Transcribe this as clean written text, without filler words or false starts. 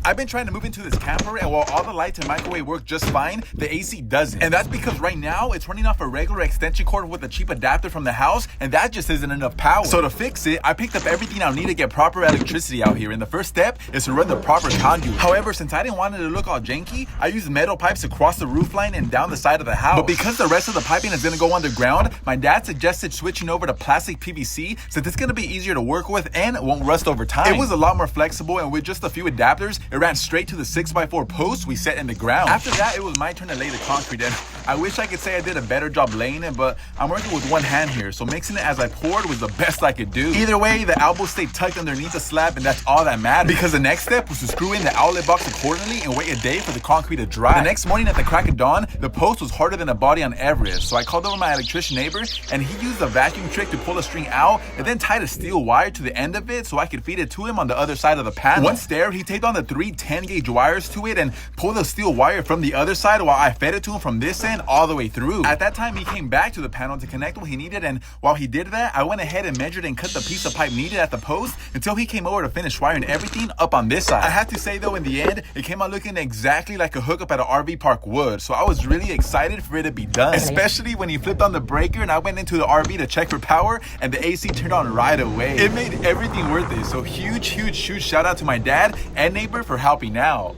I've been trying to move into this camper, and while all the lights and microwave work just fine, the AC doesn't. And that's because right now, it's running off a regular extension cord with a cheap adapter from the house, and that just isn't enough power. So to fix it, I picked up everything I'll need to get proper electricity out here, and the first step is to run the proper conduit. However, since I didn't want it to look all janky, I used metal pipes across the roof line and down the side of the house. But because the rest of the piping is gonna go underground, my dad suggested switching over to plastic PVC since it's gonna be easier to work with and it won't rust over time. It was a lot more flexible, and with just a few adapters, it ran straight to the 6x4 post we set in the ground. After that, it was my turn to lay the concrete, and I wish I could say I did a better job laying it, but I'm working with one hand here, so mixing it as I poured was the best I could do. Either way, the elbows stayed tucked underneath the slab, and that's all that mattered, because the next step was to screw in the outlet box accordingly and wait a day for the concrete to dry. The next morning at the crack of dawn, the post was harder than a body on Everest, so I called over my electrician neighbor, and he used a vacuum trick to pull the string out and then tied a steel wire to the end of it so I could feed it to him on the other side of the panel. Once there, he taped on the 3 10-gauge wires to it and pulled the steel wire from the other side while I fed it to him from this end all the way through. At that time, he came back to the panel to connect what he needed, and while he did that, I went ahead and measured and cut the piece of pipe needed at the post until he came over to finish wiring everything up on this side. I have to say though, in the end, it came out looking exactly like a hookup at an RV park would, so I was really excited for it to be done. Especially when he flipped on the breaker and I went into the RV to check for power and the AC turned on right away. It made everything worth it, so huge shout out to my dad and neighbor for helping out.